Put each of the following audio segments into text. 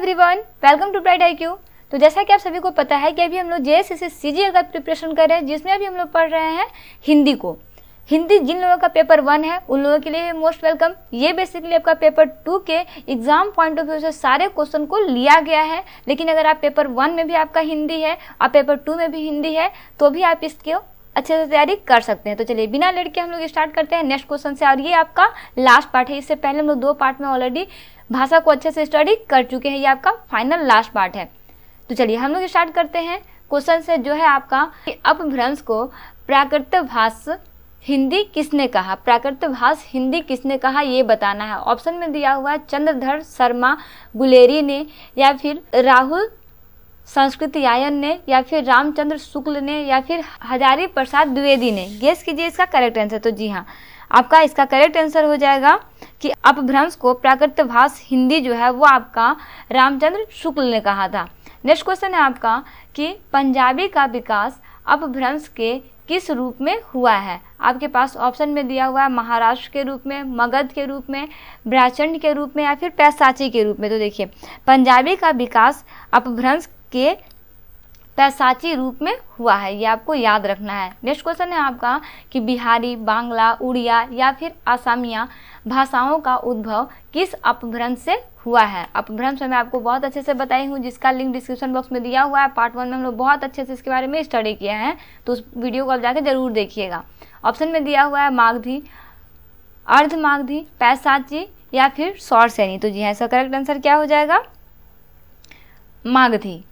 Everyone, welcome to Bright IQ। तो जैसा कि आप सभी को पता है कि अभी हम लोग JSS CGL का प्रिपरेशन कर रहे हैं, जिसमें अभी हम लोग पढ़ रहे हैं हिंदी को। हिंदी जिन लोगों का पेपर 1 है उन लोगों के लिए मोस्ट वेलकम। ये बेसिकली आपका पेपर 2 के एग्जाम पॉइंट ऑफ व्यू से सारे क्वेश्चन को लिया गया है। लेकिन अगर आप पेपर 1 में भी आपका हिंदी है और पेपर 2 में भी हिंदी है तो भी आप इसको अच्छे से तैयारी कर सकते हैं। तो चलिए बिना लेट के हम लोग स्टार्ट करते हैं नेक्स्ट क्वेश्चन से। और ये आपका लास्ट पार्ट है। इससे पहले हम लोग 2 पार्ट में ऑलरेडी भाषा को अच्छे से स्टडी कर चुके हैं। ये आपका फाइनल लास्ट पार्ट है। तो चलिए हम लोग स्टार्ट करते हैं क्वेश्चन से, जो है आपका अपभ्रंश को प्राकृतभाष हिंदी किसने कहा। प्राकृतभाष हिंदी किसने कहा ये बताना है। ऑप्शन में दिया हुआ है चंद्रधर शर्मा गुलेरी ने, या फिर राहुल संस्कृतयायन ने, या फिर रामचंद्र शुक्ल ने, या फिर हजारी प्रसाद द्विवेदी ने। गेस कीजिए इसका करेक्ट आंसर। तो जी हाँ, आपका इसका करेक्ट आंसर हो जाएगा कि अपभ्रंश को प्राकृतभाष हिंदी जो है वो आपका रामचंद्र शुक्ल ने कहा था। नेक्स्ट क्वेश्चन है आपका कि पंजाबी का विकास अपभ्रंश के किस रूप में हुआ है। आपके पास ऑप्शन में दिया हुआ है महाराष्ट्र के रूप में, मगध के रूप में, ब्राचंड के रूप में, या फिर पैसाची के रूप में। तो देखिए पंजाबी का विकास अपभ्रंश के पैसाची रूप में हुआ है, ये आपको याद रखना है। नेक्स्ट क्वेश्चन है आपका कि बिहारी, बांग्ला, उड़िया या फिर आसामिया भाषाओं का उद्भव किस अपभ्रंश से हुआ है। अपभ्रंश मैं आपको बहुत अच्छे से बताई हूँ, जिसका लिंक डिस्क्रिप्शन बॉक्स में दिया हुआ है। पार्ट 1 में हम लोग बहुत अच्छे से इसके बारे में स्टडी किया है, तो उस वीडियो को आप जाके जरूर देखिएगा। ऑप्शन में दिया हुआ है मागधी, अर्धमागधी, पैसाची या फिर सौरसेनी। तो जी हाँ, इसका करेक्ट आंसर क्या हो जाएगा, मागधी।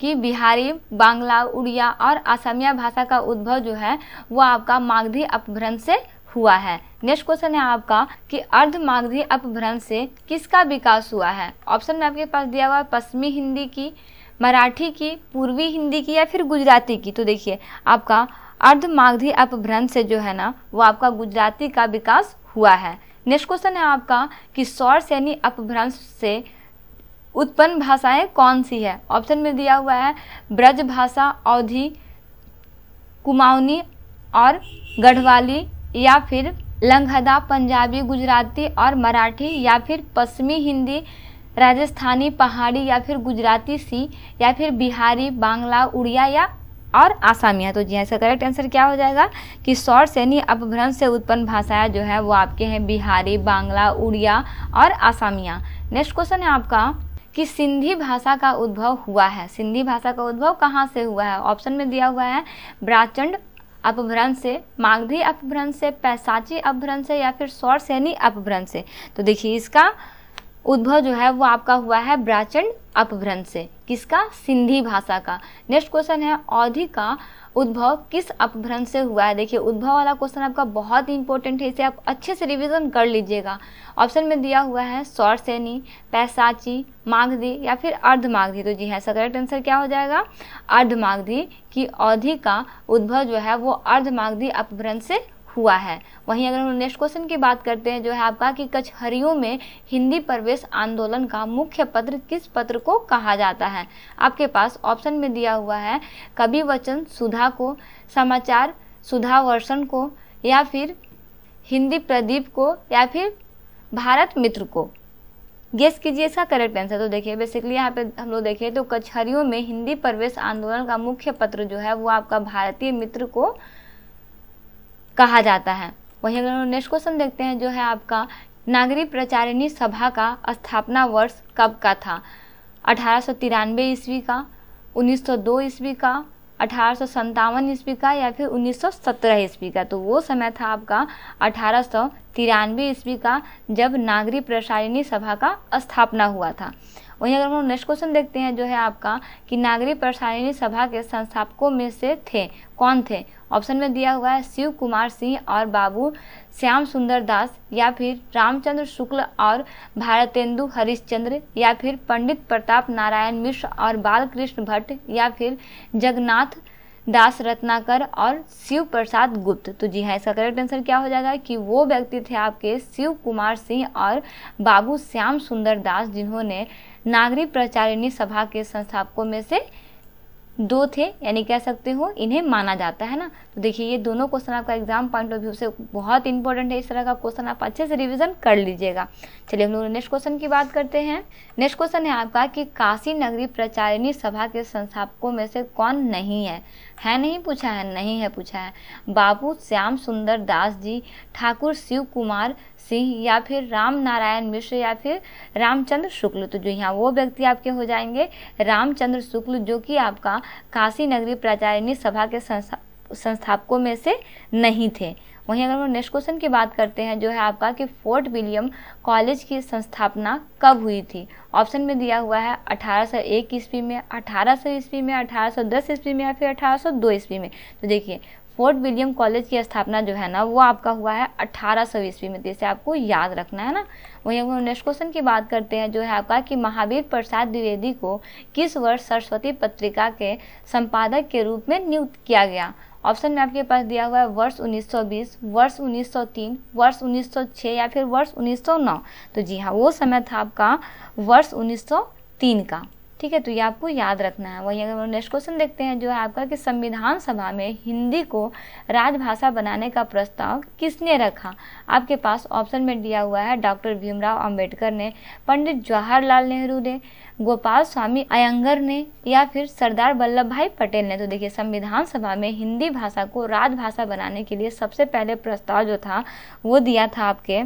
कि बिहारी, बांग्ला, उड़िया और असमिया भाषा का उद्भव जो है वो आपका मागधी अपभ्रंश से हुआ है। नेक्स्ट क्वेश्चन है आपका कि अर्धमागधी अपभ्रंश से किसका विकास हुआ है। ऑप्शन में आपके पास दिया हुआ है पश्चिमी हिंदी की, मराठी की, पूर्वी हिंदी की या फिर गुजराती की। तो देखिए आपका अर्धमागधी अपभ्रंश से जो है ना वो आपका गुजराती का विकास हुआ है। नेक्स्ट क्वेश्चन है आपका कि सौरसेनी अपभ्रंश से उत्पन्न भाषाएं कौन सी है। ऑप्शन में दिया हुआ है ब्रज भाषा, अवधी, कुमाऊनी और गढ़वाली, या फिर लंघदा, पंजाबी, गुजराती और मराठी, या फिर पश्चिमी हिंदी, राजस्थानी, पहाड़ी या फिर गुजराती सी, या फिर बिहारी, बांग्ला, उड़िया या और आसामिया। तो जी इसका करेक्ट आंसर क्या हो जाएगा कि सौरसेनी अपभ्रंश से उत्पन्न भाषाएं जो है वो आपके हैं बिहारी, बांग्ला, उड़िया और आसामिया। नेक्स्ट क्वेश्चन है आपका कि सिंधी भाषा का उद्भव हुआ है। सिंधी भाषा का उद्भव कहाँ से हुआ है। ऑप्शन में दिया हुआ है ब्राचंड अपभ्रंश से, मागधी अपभ्रंश से, पैसाची अपभ्रंश से या फिर सौरसेनी अपभ्रंश से। तो देखिए इसका उद्भव जो है वो आपका हुआ है ब्राचंड अपभ्रंश से। किसका, सिंधी भाषा का। नेक्स्ट क्वेश्चन है अवधी का उद्भव किस अपभ्रंश से हुआ है। देखिए उद्भव वाला क्वेश्चन आपका बहुत ही इंपॉर्टेंट है, इसे आप अच्छे से रिवीजन कर लीजिएगा। ऑप्शन में दिया हुआ है सौरसेनी, पैसाची, मागधी या फिर अर्धमागधी। तो जी हाँ, इसका करेक्ट आंसर क्या हो जाएगा, अर्धमागधी। की अवधि का उद्भव जो है वो अर्धमागधी अपभ्रंश से हुआ है। वहीं अगर हम नेक्स्ट क्वेश्चन की बात करते हैं जो है आपका कि कचहरियों में हिंदी प्रवेश आंदोलन का मुख्य पत्र किस पत्र को कहा जाता है। आपके पास ऑप्शन में दिया हुआ है कवि वचन सुधा को, समाचार सुधा वर्षन को, या फिर हिंदी प्रदीप को, या फिर भारत मित्र को। गेस कीजिए इसका करेक्ट आंसर। तो देखिए बेसिकली यहाँ पे हम लोग देखें तो कचहरियों में हिंदी प्रवेश आंदोलन का मुख्य पत्र जो है वो आपका भारतीय मित्र को कहा जाता है। वहीं अगर हम नेक्स्ट क्वेश्चन देखते हैं जो है आपका नागरिक प्रचारिणी सभा का स्थापना वर्ष कब का था। 1893 ईस्वी का, 1902 ईस्वी का, 1857 ईस्वी का, या फिर 1917 ईस्वी का। तो वो समय था आपका 1893 ईस्वी का, जब नागरिक प्रचारिणी सभा का स्थापना हुआ था। वहीं अगर हम नेक्स्ट क्वेश्चन देखते हैं जो है आपका कि नागरिक प्रचारिणी सभा के संस्थापकों में से थे कौन थे। ऑप्शन में दिया हुआ है शिव कुमार सिंह और बाबू श्याम सुंदर दास, या फिर रामचंद्र शुक्ल और भारतेंदु हरिश्चंद्र, या फिर पंडित प्रताप नारायण मिश्र और बालकृष्ण भट्ट, या फिर जगन्नाथ दास रत्नाकर और शिव प्रसाद गुप्त। तो जी हाँ, इसका करेक्ट आंसर क्या हो जाएगा कि वो व्यक्ति थे आपके शिव कुमार सिंह और बाबू श्याम सुंदर दास, जिन्होंने नागरिक प्रचारिणी सभा के संस्थापकों में से दो थे, यानी कह सकते हो इन्हें माना जाता है ना। तो देखिए ये दोनों क्वेश्चन आपका एग्जाम पॉइंट ऑफ व्यू से बहुत इंपॉर्टेंट है, इस तरह का क्वेश्चन आप अच्छे से रिवीजन कर लीजिएगा। चलिए हम लोग नेक्स्ट क्वेश्चन की बात करते हैं। नेक्स्ट क्वेश्चन है आपका कि काशी नगरी प्रचारिणी सभा के संस्थापकों में से कौन नहीं है? नहीं पूछा है, नहीं है पूछा है। बाबू श्याम सुंदर दास जी, ठाकुर शिव कुमार सिंह, या फिर राम नारायण मिश्र, या फिर रामचंद्र शुक्ल। तो जो यहाँ वो व्यक्ति आपके हो जाएंगे रामचंद्र शुक्ल, जो कि आपका काशी नगरी प्रचारिणी सभा के संस्थापकों में से नहीं थे। वहीं अगर हम नेक्स्ट क्वेश्चन की बात करते हैं जो है आपका कि फोर्ट विलियम कॉलेज की स्थापना कब हुई थी? ऑप्शन में दिया हुआ है 1801 ईस्वी में, 1800 ईस्वी में, 1810 ईस्वी में, या फिर 1802 ईस्वी में। तो देखिए फोर्ट विलियम कॉलेज की स्थापना जो है ना वो आपका हुआ है 1800 ईस्वी में, जैसे आपको याद रखना है ना। वहीं हम नेक्स्ट क्वेश्चन की बात करते हैं जो है आपका कि महावीर प्रसाद द्विवेदी को किस वर्ष सरस्वती पत्रिका के संपादक के रूप में नियुक्त किया गया? ऑप्शन में आपके पास दिया हुआ है वर्ष 1920, वर्ष 1903, वर्ष 1906, या फिर वर्ष 1909। तो जी हाँ वो समय था आपका वर्ष 1903 का। ठीक है, तो ये आपको याद रखना है। वहीं अगर हम नेक्स्ट क्वेश्चन देखते हैं जो है आपका कि संविधान सभा में हिंदी को राजभाषा बनाने का प्रस्ताव किसने रखा? आपके पास ऑप्शन में दिया हुआ है डॉक्टर भीमराव अंबेडकर ने, पंडित जवाहरलाल नेहरू ने, गोपाल स्वामी अयंगर ने, या फिर सरदार वल्लभ भाई पटेल ने। तो देखिए संविधान सभा में हिंदी भाषा को राजभाषा बनाने के लिए सबसे पहले प्रस्ताव जो था वो दिया था आपके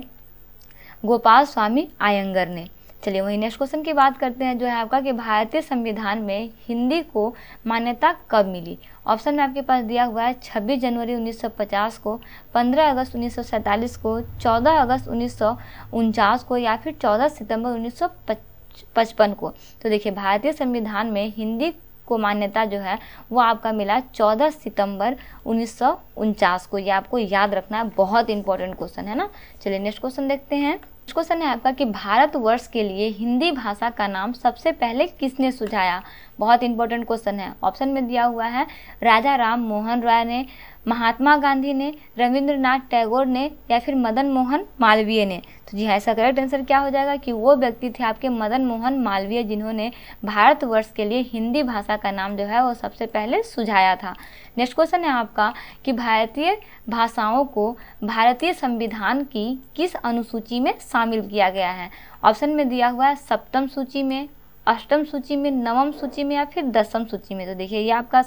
गोपाल स्वामी अयंगर ने। चलिए वही नेक्स्ट क्वेश्चन की बात करते हैं जो है आपका कि भारतीय संविधान में हिंदी को मान्यता कब मिली? ऑप्शन में आपके पास दिया हुआ है 26 जनवरी 1950 को, 15 अगस्त 1947 को, 14 अगस्त 1949 को, या फिर 14 सितंबर 1955 को। तो देखिए भारतीय संविधान में हिंदी को मान्यता जो है वो आपका मिला 14 सितंबर 1949 को। ये आपको याद रखना है, बहुत इंपॉर्टेंट क्वेश्चन है ना। चलिए नेक्स्ट क्वेश्चन देखते हैं। क्वेश्चन है आपका कि भारतवर्ष के लिए हिंदी भाषा का नाम सबसे पहले किसने सुझाया? बहुत इंपॉर्टेंट क्वेश्चन है। ऑप्शन में दिया हुआ है राजा राम मोहन राय ने, महात्मा गांधी ने, रविंद्रनाथ टैगोर ने, या फिर मदन मोहन मालवीय ने। तो जी हाँ इसका करेक्ट आंसर क्या हो जाएगा कि वो व्यक्ति थे आपके मदन मोहन मालवीय, जिन्होंने भारतवर्ष के लिए हिंदी भाषा का नाम जो है वो सबसे पहले सुझाया था। नेक्स्ट क्वेश्चन है आपका कि भारतीय भाषाओं को भारतीय संविधान की किस अनुसूची में शामिल किया गया है? ऑप्शन में दिया हुआ है सप्तम सूची में, अष्टम सूची में, नवम सूची में, या फिर दसम सूची में। तो देखिए ये आपका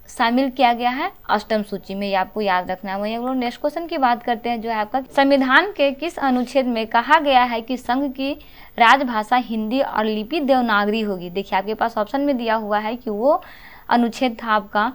शामिल किया गया है अष्टम सूची में, ये आपको याद रखना है। वहीं हम लोग नेक्स्ट क्वेश्चन की बात करते हैं जो है आपका संविधान के किस अनुच्छेद में कहा गया है कि संघ की राजभाषा हिंदी और लिपि देवनागरी होगी? देखिए आपके पास ऑप्शन में दिया हुआ है कि वो अनुच्छेद था आपका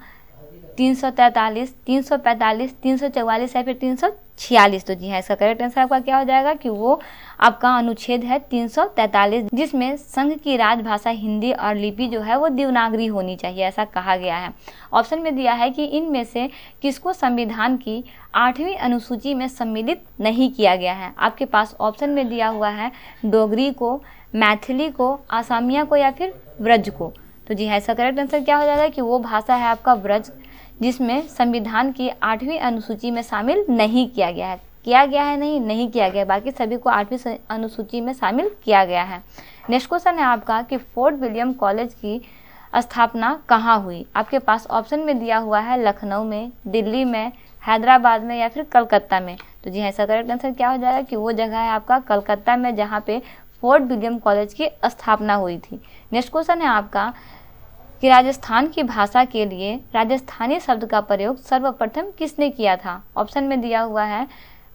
343, 345, 344 या फिर 346। तो जी हाँ इसका करेक्ट आंसर आपका क्या हो जाएगा कि वो आपका अनुच्छेद है 343, जिसमें संघ की राजभाषा हिंदी और लिपि जो है वो देवनागरी होनी चाहिए, ऐसा कहा गया है। ऑप्शन में दिया है कि इनमें से किसको संविधान की 8वीं अनुसूची में सम्मिलित नहीं किया गया है? आपके पास ऑप्शन में दिया हुआ है डोगरी को, मैथिली को, असमिया को, या फिर ब्रज को। तो जी हाँ इसका करेक्ट आंसर क्या हो जाएगा कि वो भाषा है आपका ब्रज, जिसमें संविधान की 8वीं अनुसूची में शामिल नहीं किया गया है। किया गया है नहीं किया गया, बाकी सभी को 8वीं अनुसूची में शामिल किया गया है। नेक्स्ट क्वेश्चन है आपका कि फोर्ट विलियम कॉलेज की स्थापना कहाँ हुई? आपके पास ऑप्शन में दिया हुआ है लखनऊ में, दिल्ली में, हैदराबाद में, या फिर कलकत्ता में। तो जी हाँ इसका करेक्ट आंसर क्या हो जाएगा कि वो जगह है आपका कलकत्ता में, जहाँ पे फोर्ट विलियम कॉलेज की स्थापना हुई थी। नेक्स्ट क्वेश्चन है आपका कि राजस्थान की भाषा के लिए राजस्थानी शब्द का प्रयोग सर्वप्रथम किसने किया था? ऑप्शन में दिया हुआ है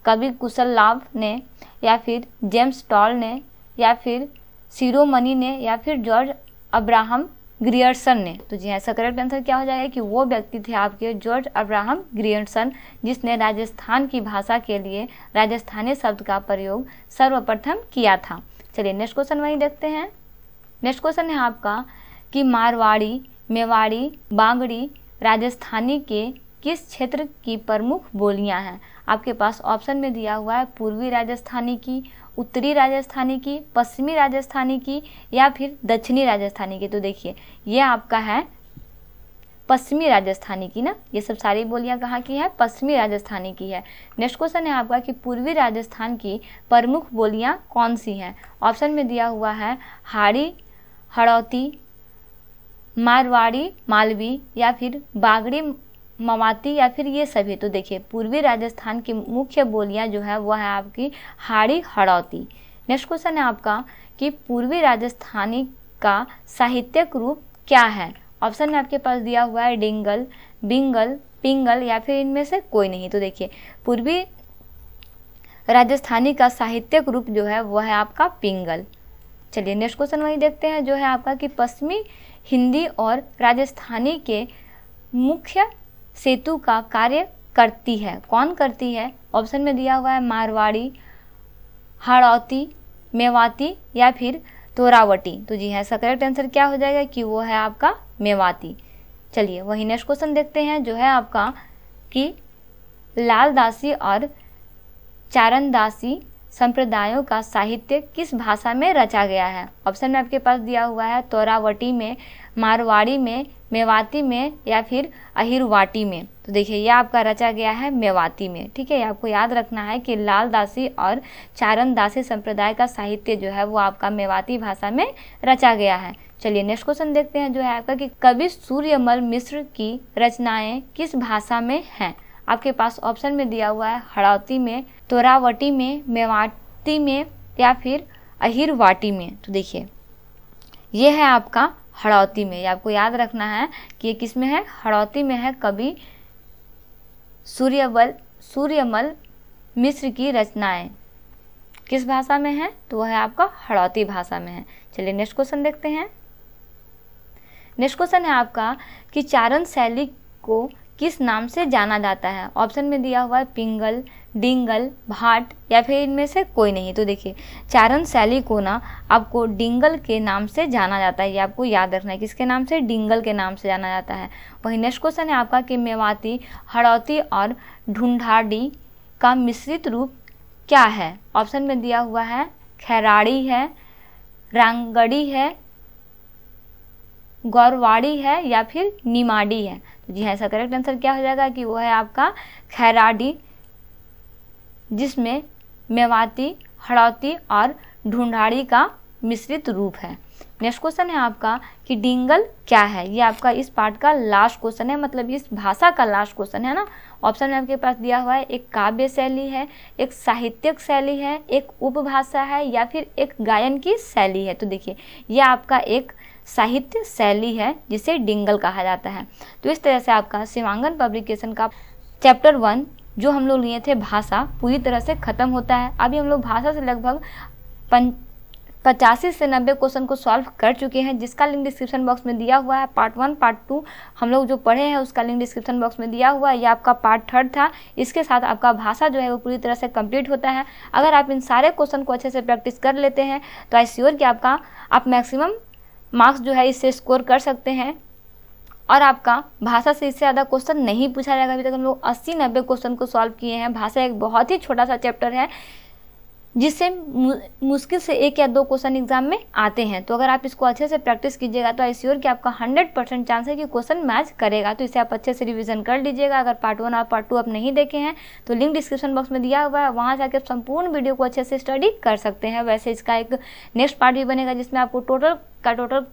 कवि कुशललाभ ने, या फिर जेम्स टॉल ने, या फिर शिरोमणि ने, या फिर जॉर्ज अब्राहम ग्रियर्सन ने। तो जी हाँ इसका करेक्ट आंसर क्या हो जाएगा कि वो व्यक्ति थे आपके जॉर्ज अब्राहम ग्रियर्सन, जिसने राजस्थान की भाषा के लिए राजस्थानी शब्द का प्रयोग सर्वप्रथम किया था। चलिए नेक्स्ट क्वेश्चन वही देखते हैं। नेक्स्ट क्वेश्चन है आपका कि मारवाड़ी, मेवाड़ी, बांगड़ी राजस्थानी के किस क्षेत्र की प्रमुख बोलियां हैं? आपके पास ऑप्शन में दिया हुआ है पूर्वी राजस्थानी की, उत्तरी राजस्थानी की, पश्चिमी राजस्थानी की, या फिर दक्षिणी राजस्थानी की। तो देखिए ये आपका है पश्चिमी राजस्थानी की ना, ये सब सारी बोलियां कहाँ की है? पश्चिमी राजस्थानी की है। नेक्स्ट क्वेश्चन है आपका कि पूर्वी राजस्थान की प्रमुख बोलियां कौन सी हैं? ऑप्शन में दिया हुआ है हाड़ी, हड़ौती, मारवाड़ी मालवी या फिर बागड़ी मवाती या फिर ये सभी। तो देखिए पूर्वी राजस्थान की मुख्य बोलियां जो है वो है आपकी हाड़ी हड़ौती। नेक्स्ट क्वेश्चन है आपका कि पूर्वी राजस्थानी का साहित्यिक रूप क्या है। ऑप्शन में आपके पास दिया हुआ है डिंगल, बिंगल, पिंगल या फिर इनमें से कोई नहीं। तो देखिए पूर्वी राजस्थानी का साहित्यिक रूप जो है वो है आपका पिंगल। चलिए नेक्स्ट क्वेश्चन वही देखते हैं जो है आपका कि पश्चिमी हिंदी और राजस्थानी के मुख्य सेतु का कार्य करती है, कौन करती है। ऑप्शन में दिया हुआ है मारवाड़ी, हाड़ौती, मेवाती या फिर तोरावटी। तो जी है, इसका करेक्ट आंसर क्या हो जाएगा कि वो है आपका मेवाती। चलिए वही नेक्स्ट क्वेश्चन देखते हैं जो है आपका कि लालदासी और चारणदासी संप्रदायों का साहित्य किस भाषा में रचा गया है। ऑप्शन में आपके पास दिया हुआ है तोरावटी में, मारवाड़ी में, मेवाती में या फिर अहिरवाटी में। तो देखिए यह आपका रचा गया है मेवाती में। ठीक है, आपको याद रखना है कि लालदासी और चारणदासी संप्रदाय का साहित्य जो है वो आपका मेवाती भाषा में रचा गया है। चलिए नेक्स्ट क्वेश्चन देखते हैं जो है आपका कि कवि सूर्यमल मिश्र की रचनाएं किस भाषा में हैं। आपके पास ऑप्शन में दिया हुआ है हड़ौती में, तोरावटी में, मेवाती में या फिर अहिरवाटी में। तो देखिए ये है आपका हड़ौती में। ये आपको याद रखना है कि ये किस में है, हड़ौती में है। कवि सूर्यमल मिश्र की रचनाएं किस भाषा में है, तो वह है आपका हड़ौती भाषा में है। चलिए नेक्स्ट क्वेश्चन देखते हैं। नेक्स्ट क्वेश्चन है आपका कि चारण शैली को किस नाम से जाना जाता है। ऑप्शन में दिया हुआ है पिंगल, डिंगल, भाट या फिर इनमें से कोई नहीं। तो देखिए चारण शैली को ना आपको डिंगल के नाम से जाना जाता है। ये आपको याद रखना है, किसके नाम से, डिंगल के नाम से जाना जाता है। वही नेक्स्ट क्वेश्चन है आपका कि मेवाती, हड़ौती और ढूंढाड़ी का मिश्रित रूप क्या है। ऑप्शन में दिया हुआ है खैराड़ी है, रांगड़ी है, गौरवाड़ी है या फिर निमाड़ी है। तो जी हाँ, इसका करेक्ट आंसर क्या हो जाएगा कि वो है आपका खैराड़ी, जिसमें मेवाती, हड़ौती और ढूंढाड़ी का मिश्रित रूप है। नेक्स्ट क्वेश्चन है आपका कि डिंगल क्या है। ये आपका इस पार्ट का लास्ट क्वेश्चन है, मतलब इस भाषा का लास्ट क्वेश्चन है ना। ऑप्शन में आपके पास दिया हुआ है एक काव्य शैली है, एक साहित्यिक शैली है, एक उपभाषा है या फिर एक गायन की शैली है। तो देखिए यह आपका एक साहित्य शैली है जिसे डिंगल कहा जाता है। तो इस तरह से आपका शिवांगन पब्लिकेशन का चैप्टर 1 जो हम लोग लिए थे भाषा पूरी तरह से ख़त्म होता है। अभी हम लोग भाषा से लगभग 85 से 90 क्वेश्चन को सॉल्व कर चुके हैं, जिसका लिंक डिस्क्रिप्शन बॉक्स में दिया हुआ है। पार्ट 1 पार्ट 2 हम लोग जो पढ़े हैं उसका लिंक डिस्क्रिप्शन बॉक्स में दिया हुआ है। यह आपका पार्ट 3 था। इसके साथ आपका भाषा जो है वो पूरी तरह से कंप्लीट होता है। अगर आप इन सारे क्वेश्चन को अच्छे से प्रैक्टिस कर लेते हैं तो आई श्योर कि आप मैक्सिमम मार्क्स जो है इससे स्कोर कर सकते हैं और आपका भाषा से इससे ज़्यादा क्वेश्चन नहीं पूछा जाएगा। अभी तक हम लोग 80-90 क्वेश्चन को सॉल्व किए हैं। भाषा एक बहुत ही छोटा सा चैप्टर है जिससे मुश्किल से 1 या 2 क्वेश्चन एग्जाम में आते हैं। तो अगर आप इसको अच्छे से प्रैक्टिस कीजिएगा तो आई श्योर कि आपका 100% चांस है कि क्वेश्चन मैच करेगा। तो इसे आप अच्छे से रिवीजन कर लीजिएगा। अगर पार्ट 1 और पार्ट 2 आप नहीं देखे हैं तो लिंक डिस्क्रिप्शन बॉक्स में दिया हुआ है, वहाँ जाकर आप संपूर्ण वीडियो को अच्छे से स्टडी कर सकते हैं। वैसे इसका एक नेक्स्ट पार्ट भी बनेगा जिसमें आपको टोटल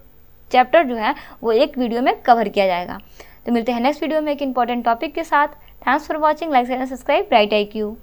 चैप्टर जो है वो एक वीडियो में कवर किया जाएगा। तो मिलते हैं नेक्स्ट वीडियो में एक इंपॉर्टेंट टॉपिक के साथ। Thanks for watching, like share and subscribe, bright IQ।